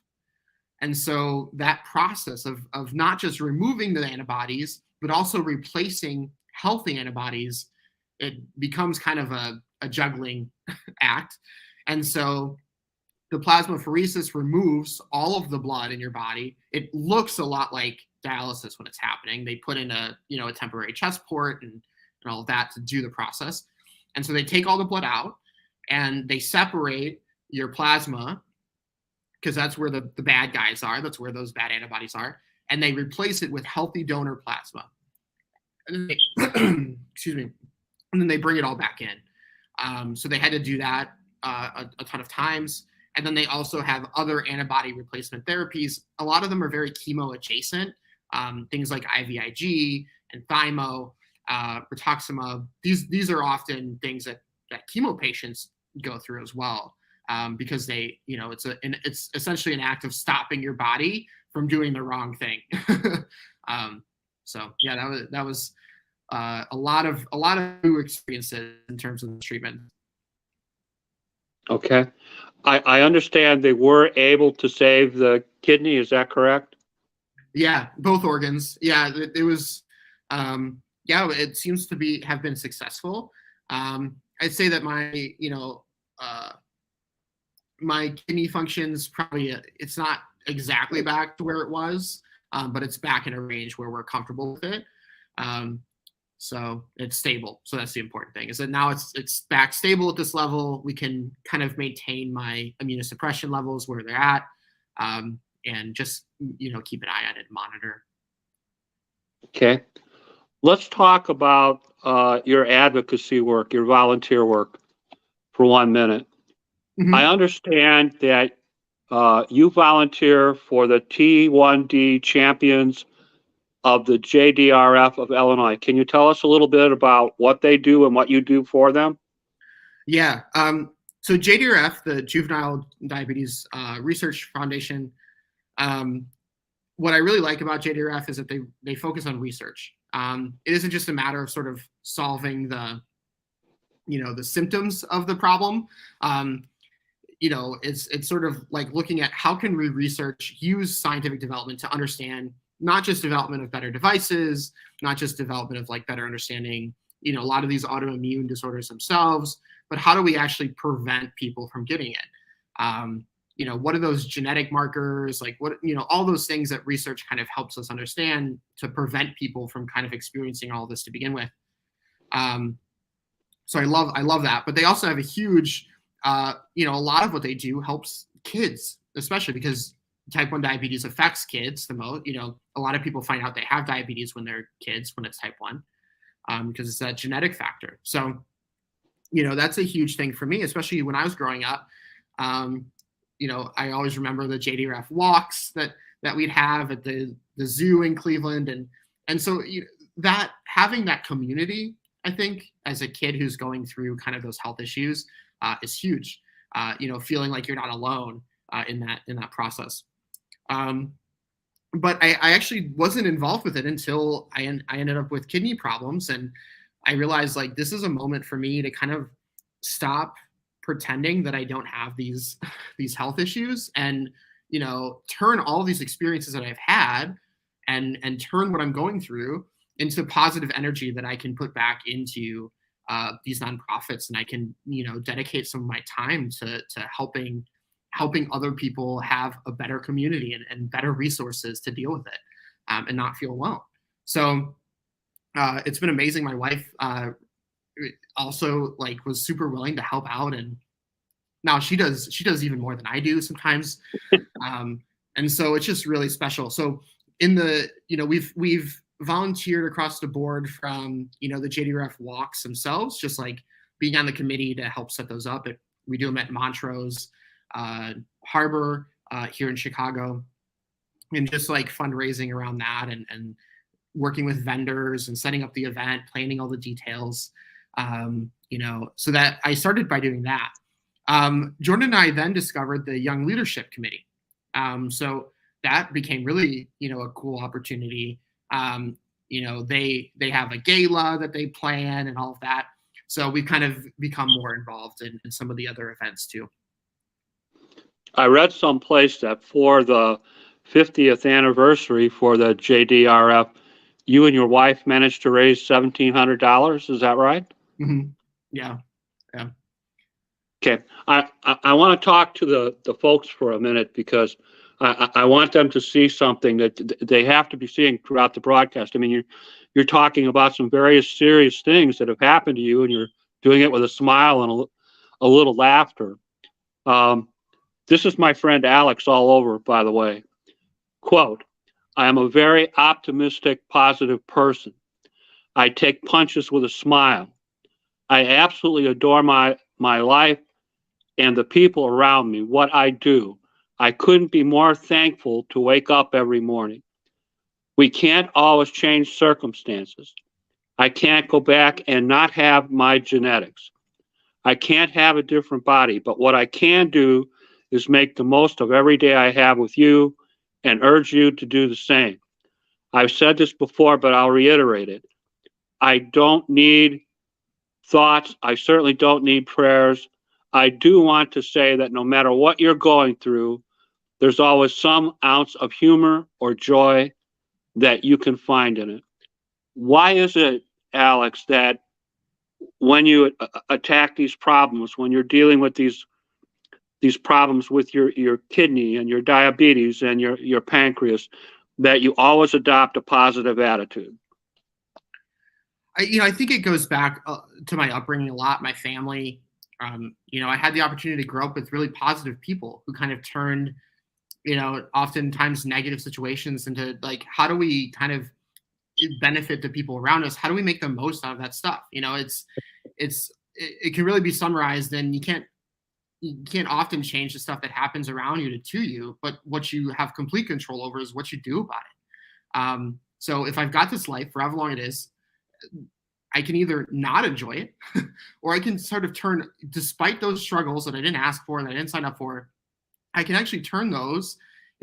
And so that process of not just removing the antibodies, but also replacing healthy antibodies, it becomes kind of a juggling act. And so the plasmapheresis removes all of the blood in your body. It looks a lot like dialysis when it's happening. They put in a temporary chest port and all of that to do the process. And so they take all the blood out and they separate your plasma, because that's where the bad guys are. That's where those bad antibodies are. And they replace it with healthy donor plasma. And then they, excuse me. And then they bring it all back in. So they had to do that a ton of times. And then they also have other antibody replacement therapies. A lot of them are very chemo adjacent. Things like IVIG and thymo, rituximab. These are often things that chemo patients go through as well, because they, it's essentially an act of stopping your body from doing the wrong thing. So yeah, that was a lot of new experiences in terms of the treatment. Okay. I understand they were able to save the kidney. Is that correct? Yeah, both organs. Yeah, it was. It seems to have been successful. I'd say that my kidney functions probably, it's not exactly back to where it was, but it's back in a range where we're comfortable with it. So it's stable. So that's the important thing, is that now it's back stable at this level. We can kind of maintain my immunosuppression levels where they're at, and just, keep an eye on it and monitor. Okay. Let's talk about your advocacy work, your volunteer work, for 1 minute. I understand that you volunteer for the T1D champions of the JDRF of Illinois. Can you tell us a little bit about what they do and what you do for them? Yeah. So JDRF, the Juvenile Diabetes Research Foundation, what I really like about JDRF is that they focus on research. It isn't just a matter of sort of solving the symptoms of the problem. It's sort of like looking at how can we use scientific development to understand not just development of better devices, not just development of like better understanding, a lot of these autoimmune disorders themselves, but how do we actually prevent people from getting it? What are those genetic markers, like all those things that research kind of helps us understand to prevent people from kind of experiencing all this to begin with. So I love that, but they also have a huge, a lot of what they do helps kids, especially because type 1 diabetes affects kids the most. A lot of people find out they have diabetes when they're kids, when it's type 1, because it's that genetic factor. So, that's a huge thing for me, especially when I was growing up. I always remember the JDRF walks that we'd have at the zoo in Cleveland. And so that having that community, I think, as a kid who's going through kind of those health issues is huge. Feeling like you're not alone in that process. But I actually wasn't involved with it until I ended up with kidney problems. And I realized like this is a moment for me to kind of stop pretending that I don't have these health issues and, turn all these experiences that I've had and turn what I'm going through into positive energy that I can put back into these nonprofits, and I can, dedicate some of my time to helping other people have a better community and better resources to deal with it and not feel alone. So it's been amazing. My wife also like was super willing to help out, and now she does even more than I do sometimes. And so it's just really special. So in the, we've volunteered across the board from, the JDRF walks themselves, just like being on the committee to help set those up. We do them at Montrose Harbor here in Chicago, and just like fundraising around that and working with vendors and setting up the event, planning all the details, so that I started by doing that. Jordan and I then discovered the Young Leadership Committee. So that became really, a cool opportunity. They have a gala that they plan and all of that. So we've kind of become more involved in some of the other events too. I read someplace that for the 50th anniversary for the JDRF, you and your wife managed to raise $1,700. Is that right? Mm-hmm. Yeah. Okay. I want to talk to the folks for a minute, because I want them to see something that they have to be seeing throughout the broadcast. I mean, you're talking about some very serious things that have happened to you, and you're doing it with a smile and a little laughter. This is my friend Alex all over, by the way. Quote, "I am a very optimistic, positive person. I take punches with a smile. I absolutely adore my life and the people around me, what I do. I couldn't be more thankful to wake up every morning. We can't always change circumstances. I can't go back and not have my genetics. I can't have a different body, but what I can do is make the most of every day I have with you and urge you to do the same. I've said this before, but I'll reiterate it. I don't need thoughts. I certainly don't need prayers. I do want to say that no matter what you're going through, there's always some ounce of humor or joy that you can find in it." Why is it, Alex, that when you attack these problems, when you're dealing with these problems with your kidney and your diabetes and your pancreas, that you always adopt a positive attitude? I think it goes back to my upbringing a lot, my family. I had the opportunity to grow up with really positive people who kind of turned, oftentimes negative situations into like, how do we kind of benefit the people around us? How do we make the most out of that stuff? It can really be summarized, and you can't often change the stuff that happens around you to you, but what you have complete control over is what you do about it. So if I've got this life for however long it is, I can either not enjoy it or I can sort of turn, despite those struggles that I didn't ask for and I didn't sign up for, I can actually turn those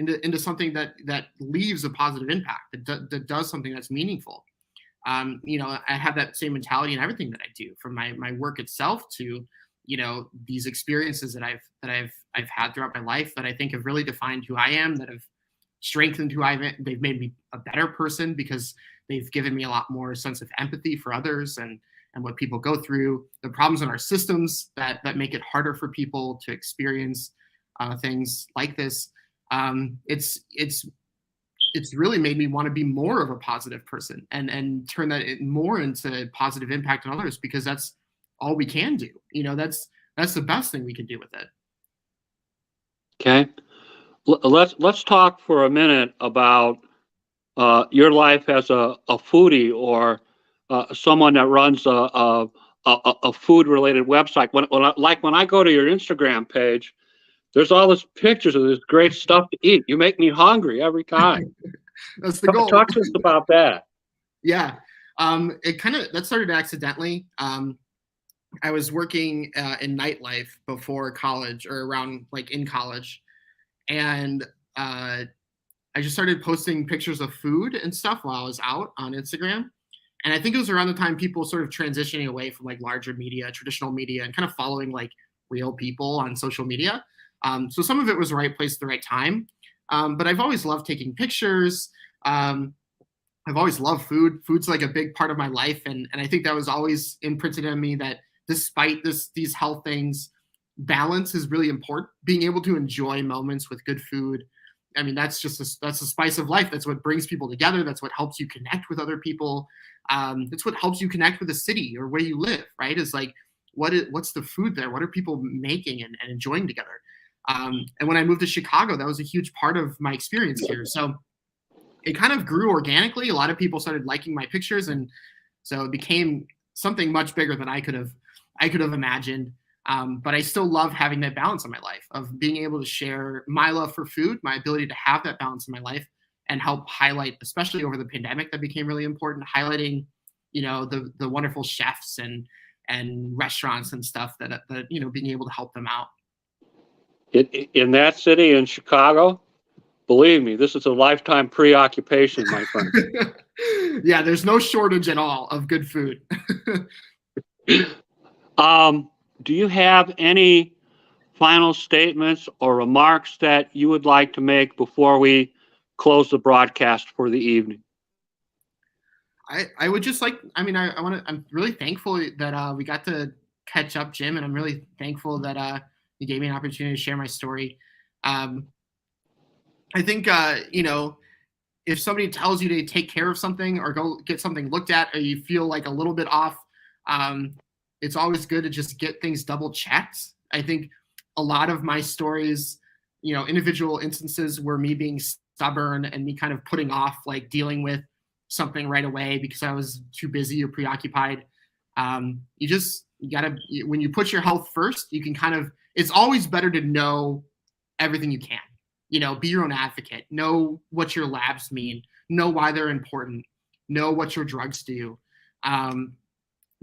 into something that leaves a positive impact, that does something that's meaningful. I have that same mentality in everything that I do, from my work itself to, these experiences that I've had throughout my life that I think have really defined who I am, that have strengthened who they've made me a better person because they've given me a lot more sense of empathy for others and what people go through, the problems in our systems that make it harder for people to experience things like this. It's really made me want to be more of a positive person and turn that more into positive impact on others, because that's all we can do. That's the best thing we can do with it. Okay. Let's talk for a minute about your life as a foodie, or someone that runs a food related website. When I go to your Instagram page, there's all these pictures of this great stuff to eat. You make me hungry every time. That's the goal. Talk to us about that. Yeah. That started accidentally. I was working in nightlife before college, or around in college. And I just started posting pictures of food and stuff while I was out on Instagram. And I think it was around the time people sort of transitioning away from larger media, traditional media, and kind of following real people on social media. So some of it was the right place at the right time. But I've always loved taking pictures. I've always loved food. Food's a big part of my life. And I think that was always imprinted in me, that despite these health things, balance is really important. Being able to enjoy moments with good food. I mean, that's the spice of life. That's what brings people together. That's what helps you connect with other people. That's what helps you connect with the city or where you live, right? Is what's the food there? What are people making and enjoying together? And when I moved to Chicago, that was a huge part of my experience here. So it kind of grew organically. A lot of people started liking my pictures, and so it became something much bigger than I could have imagined. But I still love having that balance in my life, of being able to share my love for food, my ability to have that balance in my life, and help highlight, especially over the pandemic, that became really important, highlighting, the wonderful chefs and restaurants and stuff that being able to help them out. In that city, in Chicago, believe me, this is a lifetime preoccupation, my friend. Yeah, there's no shortage at all of good food. Do you have any final statements or remarks that you would like to make before we close the broadcast for the evening? I would just I'm really thankful that we got to catch up, Jim, and I'm really thankful that you gave me an opportunity to share my story. I think, if somebody tells you to take care of something or go get something looked at, or you feel a little bit off, it's always good to just get things double checked. I think a lot of my stories, individual instances were me being stubborn and me kind of putting off dealing with something right away because I was too busy or preoccupied. You gotta, when you put your health first, you can it's always better to know everything you can. Be your own advocate, know what your labs mean, know why they're important, know what your drugs do,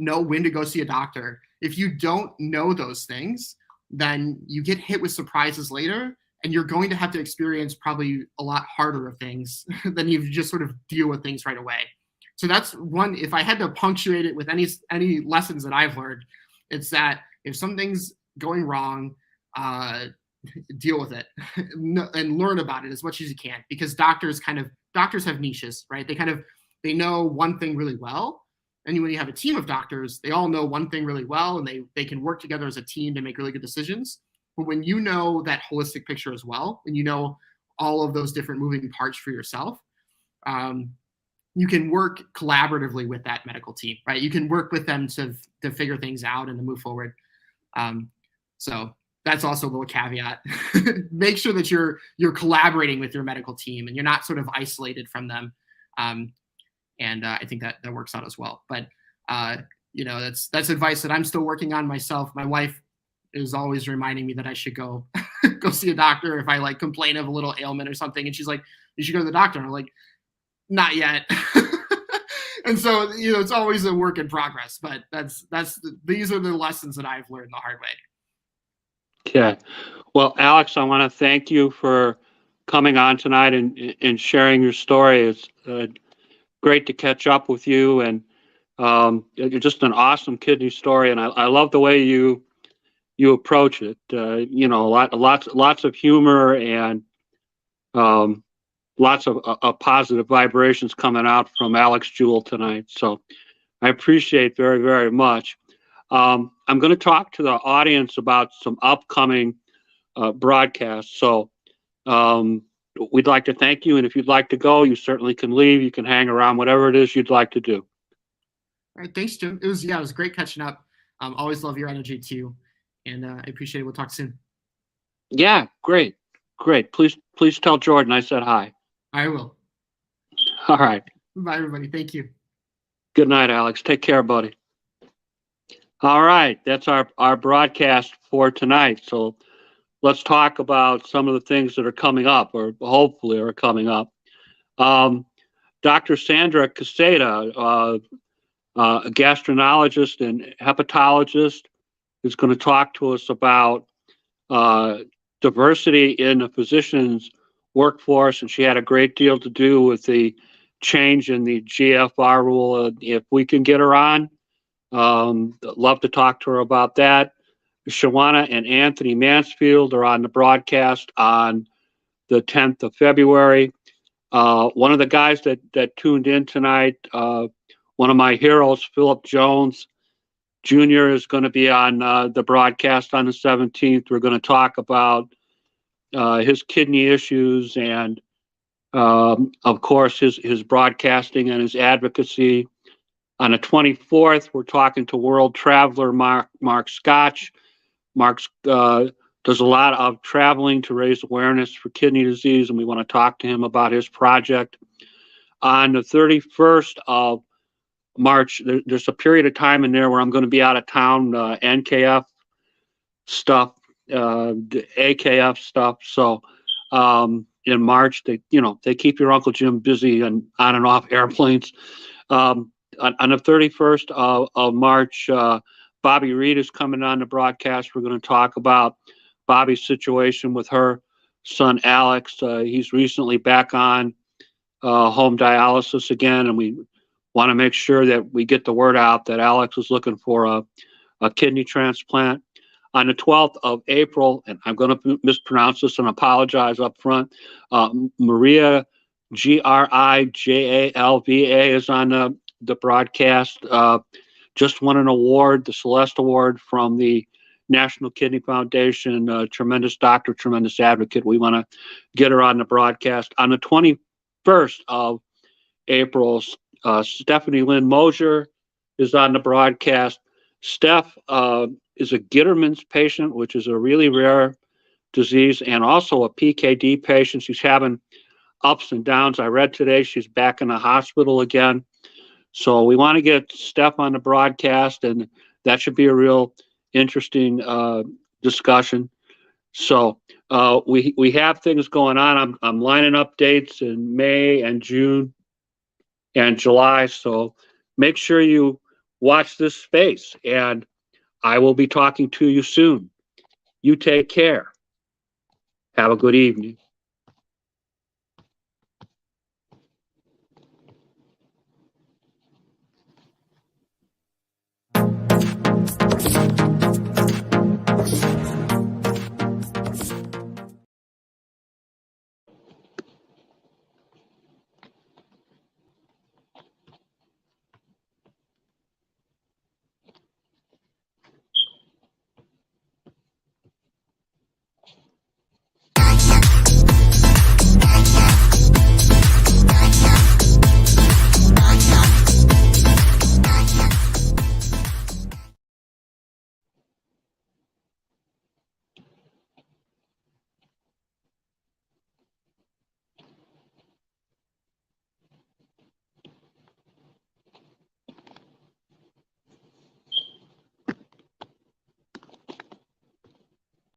know when to go see a doctor. If you don't know those things, then you get hit with surprises later, and you're going to have to experience probably a lot harder of things than you just sort of deal with things right away. So that's one. If I had to punctuate it with any lessons that I've learned, it's that if something's going wrong, deal with it and learn about it as much as you can, because doctors have niches, right? They know one thing really well. And when you have a team of doctors, they all know one thing really well, and they can work together as a team to make really good decisions. But when you know that holistic picture as well, and you know all of those different moving parts for yourself, you can work collaboratively with that medical team, right? You can work with them to figure things out and to move forward. So that's also a little caveat. Make sure that you're collaborating with your medical team and you're not sort of isolated from them. And I think that works out as well. But that's advice that I'm still working on myself. My wife is always reminding me that I should go see a doctor if I complain of a little ailment or something, and she's like, "You should go to the doctor." And I'm like, "Not yet." And so it's always a work in progress. But these are the lessons that I've learned the hard way. Okay. Well, Alex, I want to thank you for coming on tonight and sharing your story. It's great to catch up with you, and you're just an awesome kidney story, and I love the way you approach it. Lots of humor and lots of positive vibrations coming out from Alex Jewell tonight. So I appreciate very, very much. I'm going to talk to the audience about some upcoming broadcasts. So we'd like to thank you. And if you'd like to go, you certainly can leave. You can hang around, whatever it is you'd like to do. All right. Thanks, Jim. It was great catching up. Always love your energy too. And I appreciate it. We'll talk soon. Yeah, great. Please tell Jordan I said hi. I will. All right. Bye, everybody. Thank you. Good night, Alex. Take care, buddy. All right. That's our broadcast for tonight. So let's talk about some of the things that are coming up, or hopefully are coming up. Dr. Sandra Caseta, a gastroenterologist and hepatologist, is going to talk to us about diversity in the physician's workforce, and she had a great deal to do with the change in the GFR rule. If we can get her on, love to talk to her about that. Shawana and Anthony Mansfield are on the broadcast on the 10th of February. One of the guys that tuned in tonight, one of my heroes, Philip Jones Jr., is going to be on the broadcast on the 17th. We're going to talk about his kidney issues and, of course, his broadcasting and his advocacy. On the 24th, we're talking to world traveler Mark Scotch. Mark does a lot of traveling to raise awareness for kidney disease, and we want to talk to him about his project. On the 31st of March, there's a period of time in there where I'm going to be out of town, NKF stuff, AKF stuff. So in March, they keep your Uncle Jim busy and on and off airplanes. On the 31st of March, Bobby Reed is coming on the broadcast. We're going to talk about Bobby's situation with her son, Alex. He's recently back on home dialysis again, and we want to make sure that we get the word out that Alex is looking for a kidney transplant. On the 12th of April, and I'm going to mispronounce this and apologize up front, Maria Grijalva is on the broadcast. Just won an award, the Celeste Award from the National Kidney Foundation. Tremendous doctor, tremendous advocate. We want to get her on the broadcast. On the 21st of April, Stephanie Lynn Mosier is on the broadcast. Steph is a Gitterman's patient, which is a really rare disease, and also a PKD patient. She's having ups and downs. I read today she's back in the hospital again. So we want to get Steph on the broadcast, and that should be a real interesting discussion. So we have things going on. I'm lining up dates in May and June and July. So make sure you watch this space, and I will be talking to you soon. You take care. Have a good evening.